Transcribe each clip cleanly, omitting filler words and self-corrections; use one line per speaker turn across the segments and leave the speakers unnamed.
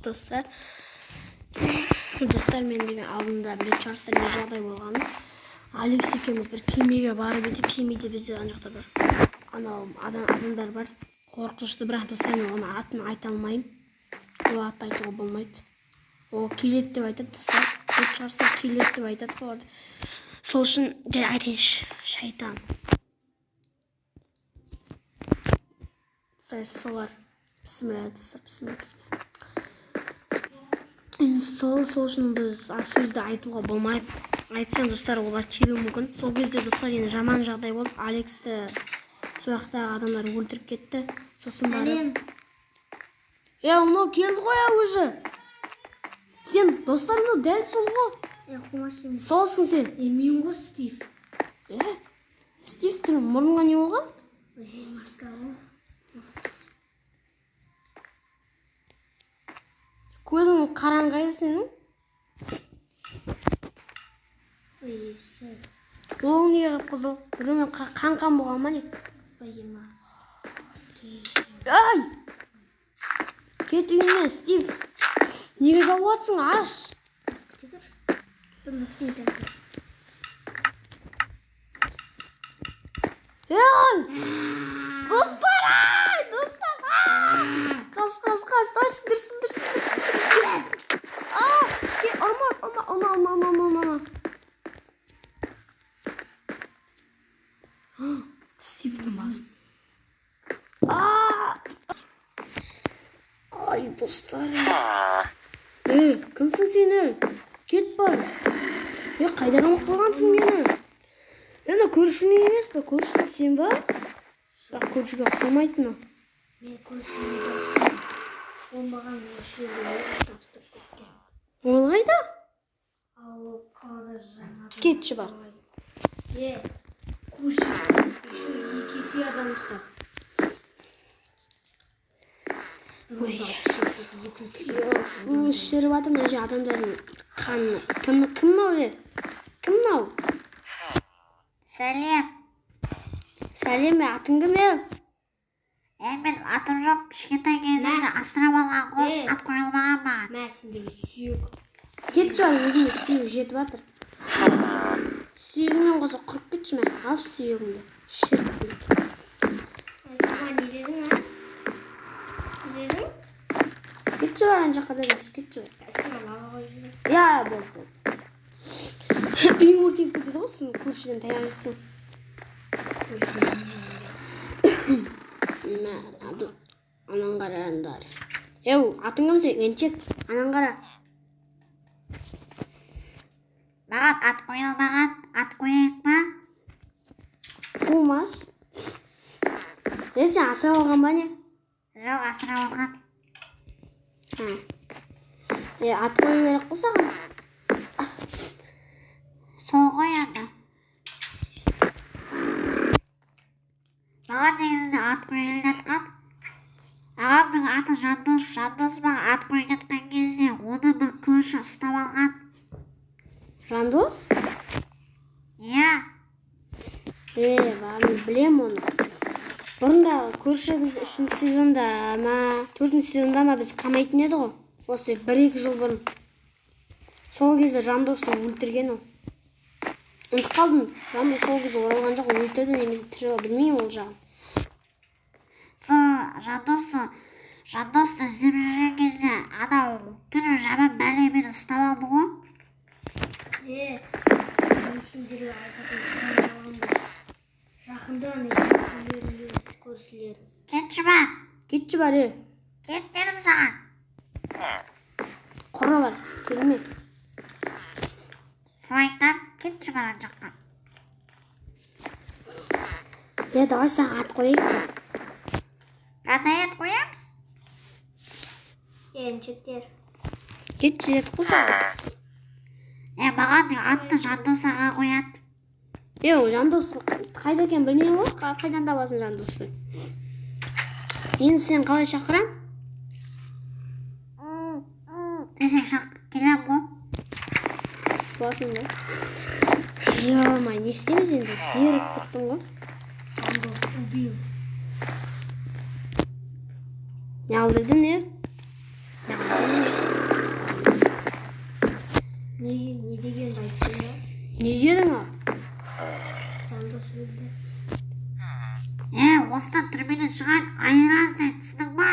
достар. Достар, мен деген алдында біле шығарсыздар не жағдай болғанын. Алекс екеуміз бір кемеге барып едік. Кемеде бізде ана жақта бір анау адамдар бар. Қорқынышты, бірақ достар, мен оның атын айта алмаймын. Ол атты айтуға болмайды. Ол келеді деп айтады достар. Біле шығарсыздар келеді деп айтады соларды. Сол үшін айтайыншы, шайтан. Солар. Бісміллә достар, бісміллә. Сол үшін біз сөзді айтуға болмайды. Айтсам достар, олар келуі мүмкін. Сол кезде достар, енді жаман жағдай болып, Алексті сол жақтағы адамдар өлтіріп кетті. Сосын барып. Мынау келді ғой өзі. Сен достар, мынау дәл сол ғой.
Қумашын.
Солсың сен.
Мен ғой Стив.
Стивтің мұрныңа не болған?
Маска ғой.
Көзің қараңғайды сенің? Олың неге қып қызыл? Біреумен қан болған ма не? Ай! Кет үйіне, Стив. Неге жауып атсың? Аш! Ай! Достар! Ай! Достар! Қас! Ай, сындыр! Ұрма! Стивтің басын. Ай, достар. Кімсің сені? Кет бар. Қайда қамақ болғансың мені? Ана көршінің емес па? Көршінің сен ба? Бірақ көршіге ұқсамайтыны.
Мен көршінің достым. Ол маған өшірді тапсырып кеткен.
Ол қайда?
Алып қалада жаңа.
Кетші бар.
Көрші. Екесі адам ұстап.
Ой, шіріп атыр мына жерде адамдардың қаны. Кім мынау? Кім мынау?
Сәлем.
Сәлем, атың кім е?
Мен атым жоқ, кішкентай кезімде асырап алған ғой, ат қойылмаған маған.
Мә, сендегі сүйек.
Кетші ал, өзіме сүйек жетіп атыр. Сүйегімен қоса құрып кетші ме? Ал сүйегімді. Шіріп кет.
Саған не дедің, а? Не дедің?
Кетші бар, ана жаққа да кетші бар.
Саған аға қойды.
Болды. Үйің өртеніп кетеді ғой, сен көршіден таяқ жейсің. Анан қара андар. Атың кім сен? Енчек, анан қара.
Маған ат қойылмаған, ат қойайық па?
Қумас. Сен асырап алған ба не?
Жоқ, асырап алған.
Ат қою керек қой саған.
Сол ғой енді. Маған негізінде ат қойылып жатқан. Ағамның аты Жандос. Жандос маған ат қойып жатқан кезде оны бір көрші ұстап алған.
Жандос?
Иә.
Мен білем оны. Бұрында көрші біз 3-ші сезонда ма, 4-ші сезонда ма біз қамайтын еді ғой. Осы 1-2 жыл бұрын. Сол кезде Жандосты өлтірген ол. Ұмытып қалдым. Жандос сол кезде оралған жоқ, өлтірді немесе тірі білмеймін ол жағын.
Жандосты іздеп жүрген кезде анау түні жаман бәлемен ұстап алды ғой.
Сендерге айтатын алған ба? Жақында көршілер.
Кетші ба?
Кетші бар,
Кет дедім саған.
Құра бар, келме.
Соңайттан кетші бар ан жаққа.
Давай саған ат қойайық па?
Қандай ат қоямыз?
Еріншектер.
Кетші ет қосады.
Маған атты Жандос аға қояды.
Жандос қайда екен білмеймін ғой, қайдан табасың Жандосты? Енді сен қалай шақырам?
Десең келем ғой.
Басың ғой. Не істейміз енді? Зеріп біттім ғой.
Жандос убил.
Не алдырды не? Не жедің ал?
Жандос өлді.
Осыдан түрмеден шығайын, айыран сен, түсінің ба,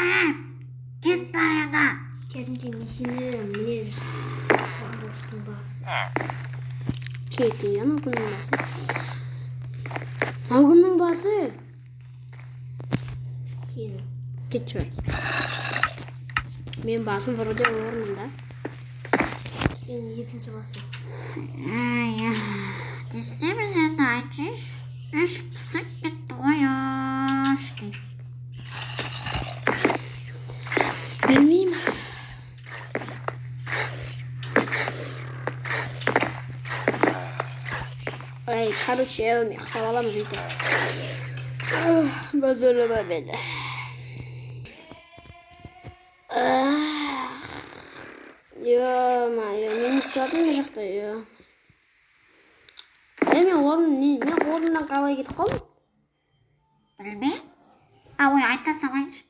Кет бар еді.
Кәдімде несіне міне Жандостың басы.
Кетті, анау кімнің басы? Анау кімнің басы?
Сені.
Кетші бай. Мен басым вроде орнында.
Сенің екінші басы.
Не істейміз енді айтшыш? Іш пысып кетті ғой ашки.
Білмеймін. Ай, короче, ұйықтап аламыз үйде. Біз өліме беді. Ё-моё, мен істедім бе жақта, мен орнымнан қалай кетіп қалдым?
Білмеймін. Ой, айта салайыншы.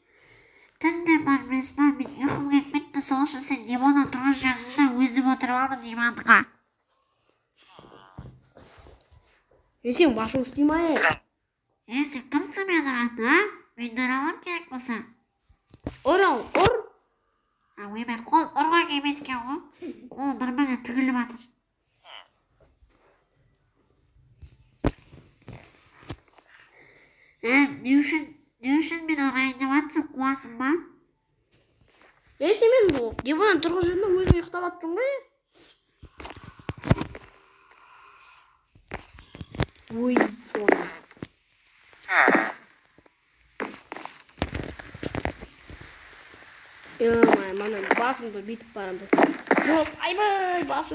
Түнде бар емес па, мен ұйқым келіп кетті, сол үшін сен диваннан тұрған жағында өзім отырып алдым диванға.
Сен басың істеймай.
Сен кімсің мен ұратын, а? Мен ұрауым керек болса.
Ұр.
Ой, мен қол ұрға келмеді екен ғой. Қол бір-біріне тігіліп жатыр. Не үшін мен ұрайын деп жатсың, қуасың ба?
Сен мен диваннан тұрған жерінде өзің ұйықтап аттың ғой. Ой, соны. Ё-моё, мана басымды бүйтіп барамын. Айбай, басым.